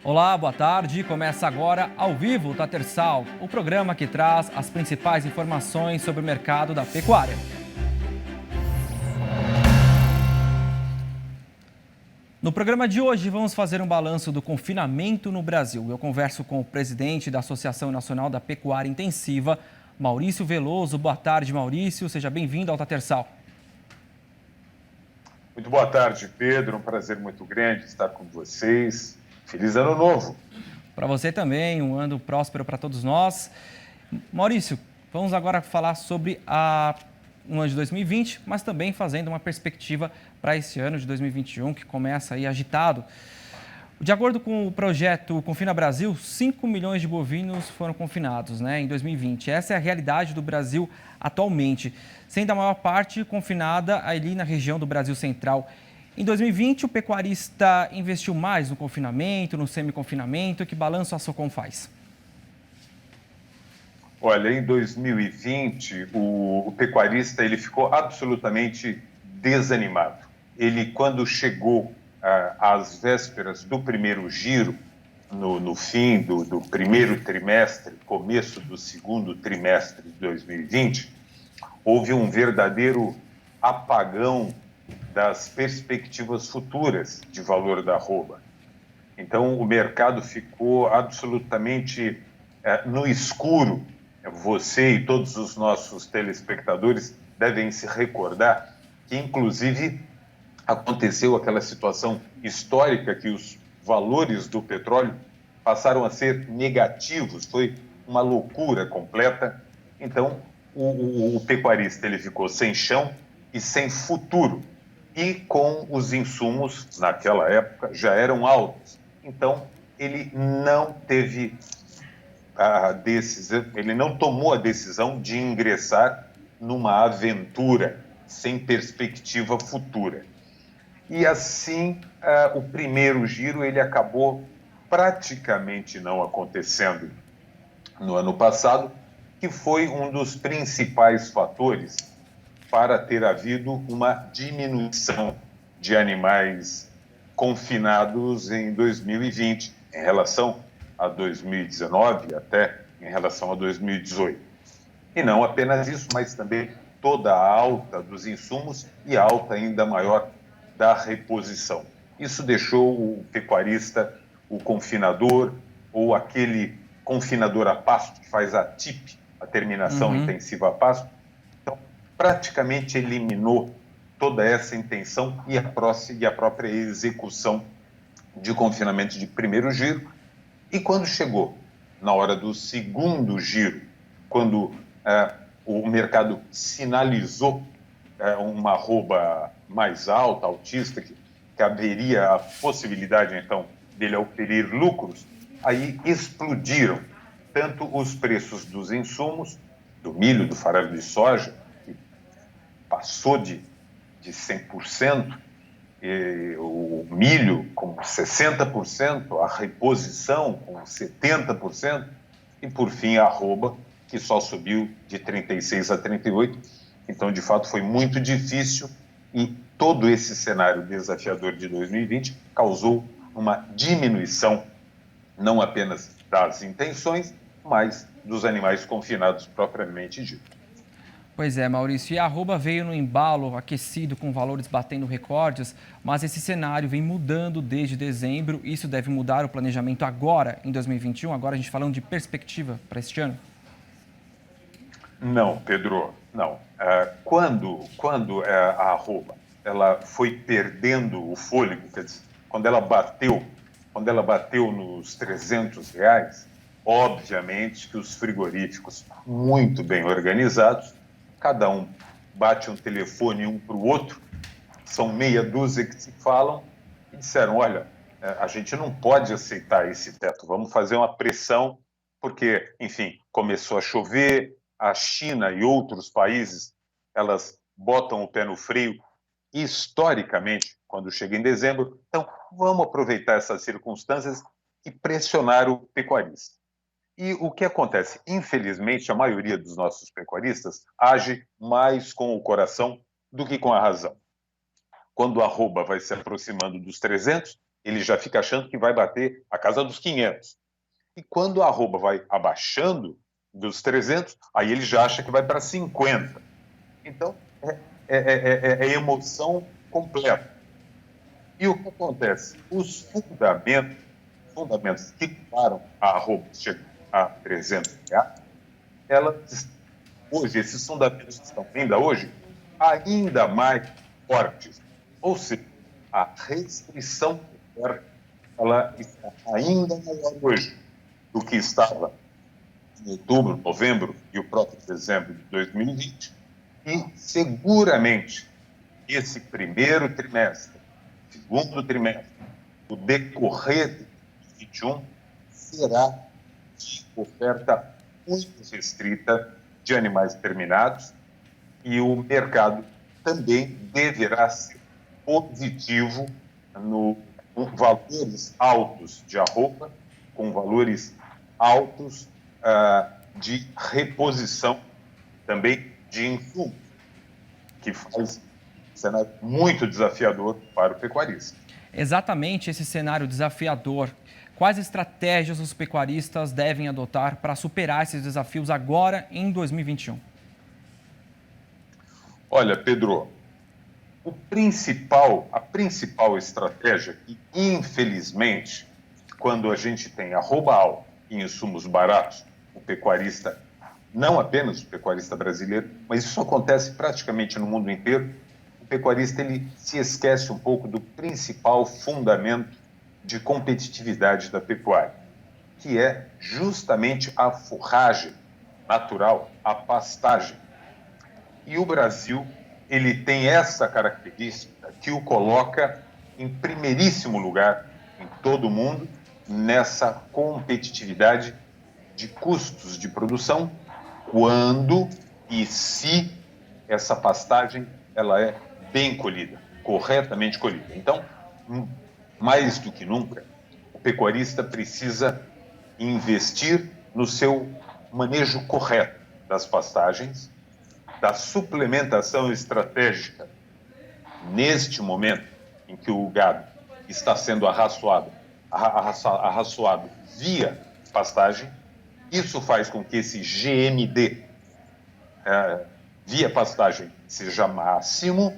Olá, boa tarde. Começa agora ao vivo o Tatersal, o programa que traz as principais informações sobre o mercado da pecuária. No programa de hoje, vamos fazer um balanço do confinamento no Brasil. Eu converso com o presidente da Associação Nacional da Pecuária Intensiva, Maurício Veloso. Boa tarde, Maurício. Seja bem-vindo ao Tatersal. Muito boa tarde, Pedro. Um prazer muito grande estar com vocês. Feliz Ano Novo. Para você também, um ano próspero para todos nós. Maurício, vamos agora falar sobre o ano de 2020, mas também fazendo uma perspectiva para esse ano de 2021, que começa aí agitado. De acordo com o projeto Confina Brasil, 5 milhões de bovinos foram confinados, em 2020. Essa é a realidade do Brasil atualmente, sendo a maior parte confinada ali na região do Brasil Central. Em 2020, o pecuarista investiu mais no confinamento, no semi-confinamento. Que balanço a Socom faz? Olha, em 2020, o pecuarista ele ficou absolutamente desanimado. Ele, quando chegou às vésperas do primeiro giro, no fim do primeiro trimestre, começo do segundo trimestre de 2020, houve um verdadeiro apagão das perspectivas futuras de valor da arroba. Então, o mercado ficou absolutamente no escuro. Você e todos os nossos telespectadores devem se recordar que, inclusive, aconteceu aquela situação histórica que os valores do petróleo passaram a ser negativos. Foi uma loucura completa. Então, o pecuarista ele ficou sem chão e sem futuro. E com os insumos, naquela época, já eram altos. Então, ele não teve a decisão, ele não tomou a decisão de ingressar numa aventura sem perspectiva futura. E assim, o primeiro giro ele acabou praticamente não acontecendo no ano passado, que foi um dos principais fatores para ter havido uma diminuição de animais confinados em 2020, em relação a 2019, até em relação a 2018. E não apenas isso, mas também toda a alta dos insumos e a alta ainda maior da reposição. Isso deixou o pecuarista, o confinador, ou aquele confinador a pasto, que faz a TIP, a terminação intensiva a pasto, praticamente eliminou toda essa intenção e a própria execução de confinamento de primeiro giro. E quando chegou na hora do segundo giro, quando o mercado sinalizou uma arroba mais alta, altista, que haveria a possibilidade, então, dele oferir lucros, aí explodiram tanto os preços dos insumos, do milho, do farelo de soja, passou de 100%, o milho com 60%, a reposição com 70%, e por fim a arroba, que só subiu de 36% a 38%. Então, de fato, foi muito difícil e todo esse cenário desafiador de 2020 causou uma diminuição, não apenas das intenções, mas dos animais confinados propriamente dito. Pois é, Maurício, e a arroba veio no embalo aquecido com valores batendo recordes, mas esse cenário vem mudando desde dezembro. Isso deve mudar o planejamento agora, em 2021? Agora a gente falando de perspectiva para este ano? Não, Pedro, não. Quando a arroba ela foi perdendo o fôlego, quer dizer, quando ela bateu nos R$300, obviamente que os frigoríficos muito bem organizados, cada um bate um telefone um para o outro, são meia dúzia que se falam, e disseram, olha, a gente não pode aceitar esse teto, vamos fazer uma pressão, porque, enfim, começou a chover, a China e outros países, elas botam o pé no freio, historicamente, quando chega em dezembro, então vamos aproveitar essas circunstâncias e pressionar o pecuarista. E o que acontece? Infelizmente, a maioria dos nossos pecuaristas age mais com o coração do que com a razão. Quando a arroba vai se aproximando dos 300, ele já fica achando que vai bater a casa dos 500. E quando a arroba vai abaixando dos 300, aí ele já acha que vai para 50. Então, é emoção completa. E o que acontece? Os fundamentos que param a arroba chegar a 300 reais, hoje, esses fundamentos estão ainda hoje ainda mais fortes. Ou seja, a restrição ela está ainda maior hoje do que estava em outubro, novembro e o próprio dezembro de 2020. E seguramente esse primeiro trimestre, segundo trimestre, o decorrer de 2021 será de oferta muito restrita de animais terminados e o mercado também deverá ser positivo com valores altos de arroba, com valores altos de reposição também de insumos, que faz um cenário muito desafiador para o pecuarista. Exatamente esse cenário desafiador. Quais estratégias os pecuaristas devem adotar para superar esses desafios agora em 2021? Olha, Pedro, a principal estratégia, e infelizmente, quando a gente tem arroba alta e insumos baratos, o pecuarista, não apenas o pecuarista brasileiro, mas isso acontece praticamente no mundo inteiro, o pecuarista ele se esquece um pouco do principal fundamento de competitividade da pecuária, que é justamente a forragem natural, a pastagem. E o Brasil, ele tem essa característica que o coloca em primeiríssimo lugar em todo o mundo nessa competitividade de custos de produção, quando e se essa pastagem ela é bem colhida, corretamente colhida. Então, mais do que nunca, o pecuarista precisa investir no seu manejo correto das pastagens, da suplementação estratégica neste momento em que o gado está sendo arraçoado via pastagem. Isso faz com que esse GMD via pastagem seja máximo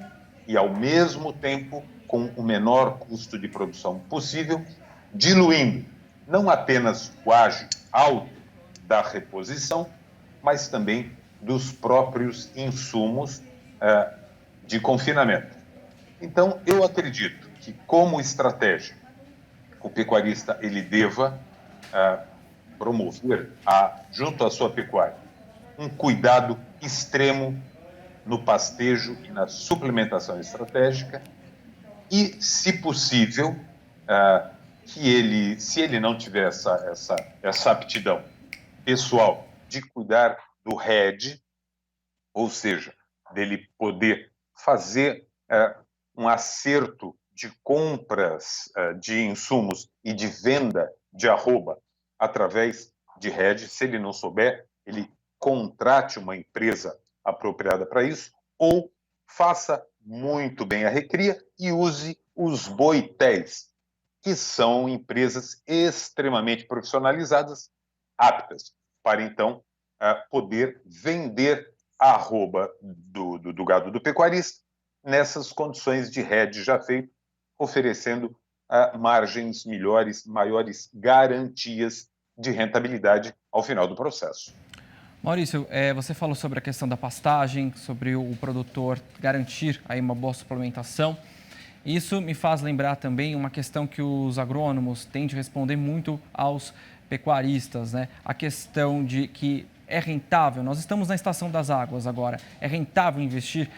e, ao mesmo tempo, com o menor custo de produção possível, diluindo não apenas o ágio alto da reposição, mas também dos próprios insumos de confinamento. Então, eu acredito que, como estratégia, o pecuarista ele deva promover, junto à sua pecuária, um cuidado extremo no pastejo e na suplementação estratégica e, se possível, se ele não tiver essa aptidão pessoal de cuidar do head, ou seja, dele poder fazer um acerto de compras de insumos e de venda de arroba através de head, se ele não souber, ele contrate uma empresa apropriada para isso, ou faça muito bem a recria e use os boitéis, que são empresas extremamente profissionalizadas, aptas para, então, poder vender a arroba do gado do pecuarista nessas condições de head já feito, oferecendo margens melhores, maiores garantias de rentabilidade ao final do processo. Maurício, você falou sobre a questão da pastagem, sobre o produtor garantir aí uma boa suplementação. Isso me faz lembrar também uma questão que os agrônomos têm de responder muito aos pecuaristas, né? A questão de que é rentável, nós estamos na estação das águas agora, é rentável investir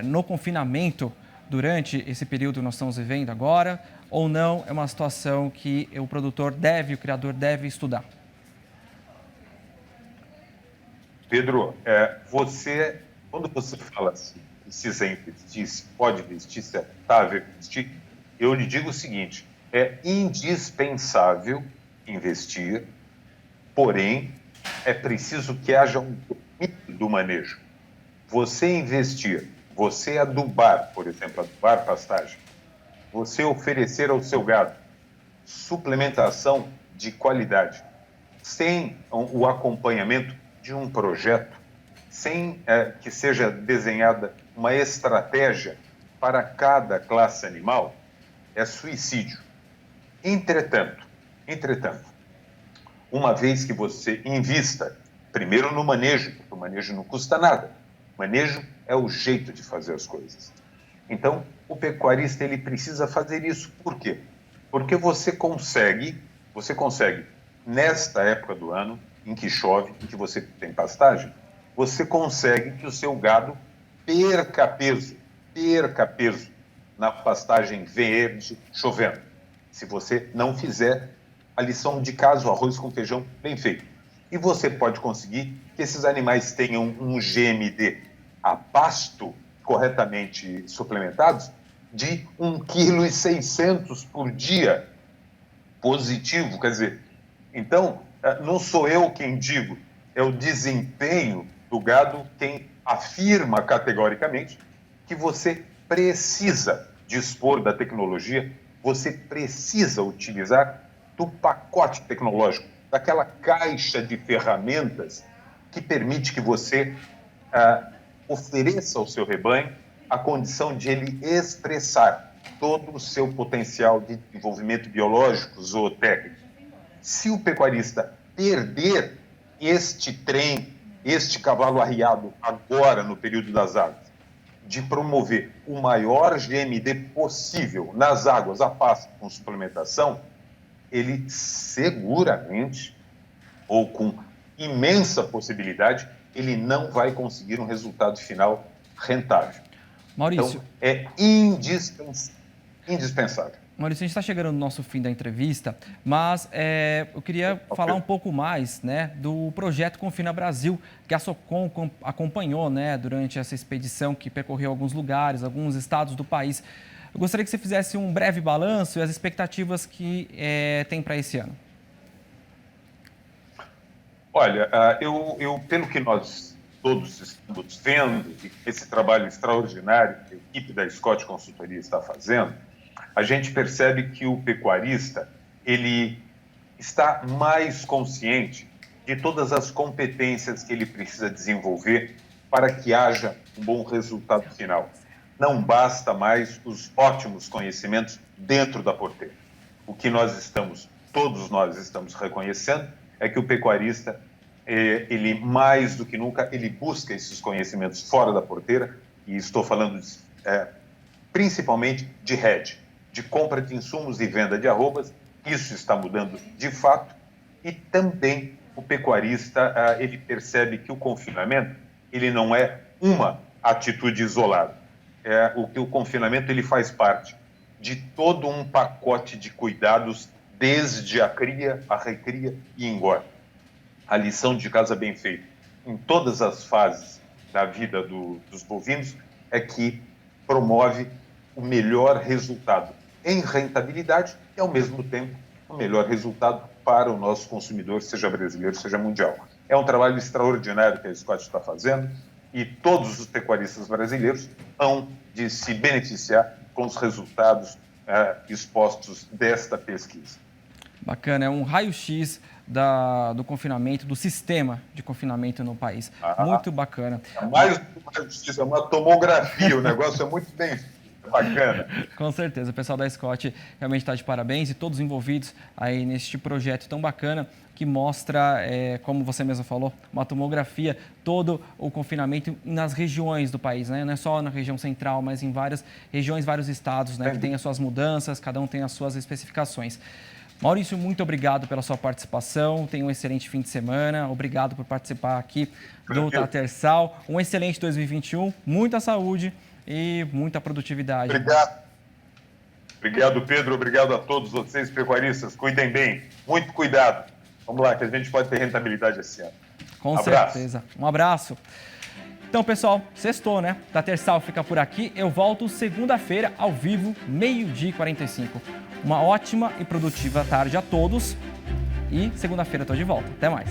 no confinamento durante esse período que nós estamos vivendo agora, ou não? É uma situação que o criador deve estudar? Pedro, quando você fala assim, precisa investir, se pode investir, se é rentável investir, eu lhe digo o seguinte, é indispensável investir, porém, é preciso que haja um domínio do manejo. Você investir, você adubar, por exemplo, adubar pastagem, você oferecer ao seu gado suplementação de qualidade, sem o acompanhamento de um projeto, sem que seja desenhada uma estratégia para cada classe animal, é suicídio. Entretanto, uma vez que você invista primeiro no manejo, porque o manejo não custa nada, o manejo é o jeito de fazer as coisas. Então, o pecuarista ele precisa fazer isso. Por quê? Porque você consegue, nesta época do ano, em que chove, em que você tem pastagem, você consegue que o seu gado perca peso na pastagem verde, chovendo. Se você não fizer a lição de casa, o arroz com feijão bem feito. E você pode conseguir que esses animais tenham um GMD a pasto corretamente suplementados de 1,6 kg por dia positivo. Quer dizer, então, não sou eu quem digo, é o desempenho do gado quem afirma categoricamente que você precisa dispor da tecnologia, você precisa utilizar do pacote tecnológico, daquela caixa de ferramentas que permite que você ofereça ao seu rebanho a condição de ele expressar todo o seu potencial de desenvolvimento biológico, zootécnico. Se o pecuarista perder este trem, este cavalo arriado agora no período das águas, de promover o maior GMD possível nas águas a pasto com suplementação, ele seguramente, ou com imensa possibilidade, ele não vai conseguir um resultado final rentável. Maurício. Então, é indispensável. Maurício, a gente está chegando no nosso fim da entrevista, mas eu queria falar um pouco mais, né, do projeto Confina Brasil, que a Socom acompanhou, né, durante essa expedição que percorreu alguns lugares, alguns estados do país. Eu gostaria que você fizesse um breve balanço e as expectativas que tem para esse ano. Olha, pelo que nós todos estamos vendo, esse trabalho extraordinário que a equipe da Scott Consultoria está fazendo, a gente percebe que o pecuarista ele está mais consciente de todas as competências que ele precisa desenvolver para que haja um bom resultado final. Não basta mais os ótimos conhecimentos dentro da porteira. O que todos nós estamos reconhecendo é que o pecuarista, ele mais do que nunca, ele busca esses conhecimentos fora da porteira, e estou falando principalmente de RED, de compra de insumos e venda de arrobas. Isso está mudando de fato, e também o pecuarista ele percebe que o confinamento ele não é uma atitude isolada. O confinamento ele faz parte de todo um pacote de cuidados desde a cria, a recria e engorda. A lição de casa bem feita em todas as fases da vida dos bovinos é que promove o melhor resultado em rentabilidade e, ao mesmo tempo, o melhor resultado para o nosso consumidor, seja brasileiro, seja mundial. É um trabalho extraordinário que a Scott está fazendo e todos os pecuaristas brasileiros hão de se beneficiar com os resultados expostos desta pesquisa. Bacana, é um raio-x do confinamento, do sistema de confinamento no país. Muito bacana. É mais do que um raio-x, é uma tomografia, o negócio é muito bem bacana. Com certeza, o pessoal da Scott realmente está de parabéns e todos envolvidos aí neste projeto tão bacana que mostra, como você mesmo falou, uma tomografia, todo o confinamento nas regiões do país, né? Não é só na região central, mas em várias regiões, vários estados, né? Que tem as suas mudanças, cada um tem as suas especificações. Maurício, muito obrigado pela sua participação, tenha um excelente fim de semana, obrigado por participar aqui do Tatersal, um excelente 2021, muita saúde e muita produtividade. Obrigado, Pedro, obrigado a todos vocês, pecuaristas, cuidem bem, muito cuidado, vamos lá, que a gente pode ter rentabilidade esse ano. Com certeza, um abraço. Então, pessoal, sextou, né? Tatersal fica por aqui. Eu volto segunda-feira, ao vivo, 12h45. Uma ótima e produtiva tarde a todos. E segunda-feira eu tô de volta. Até mais.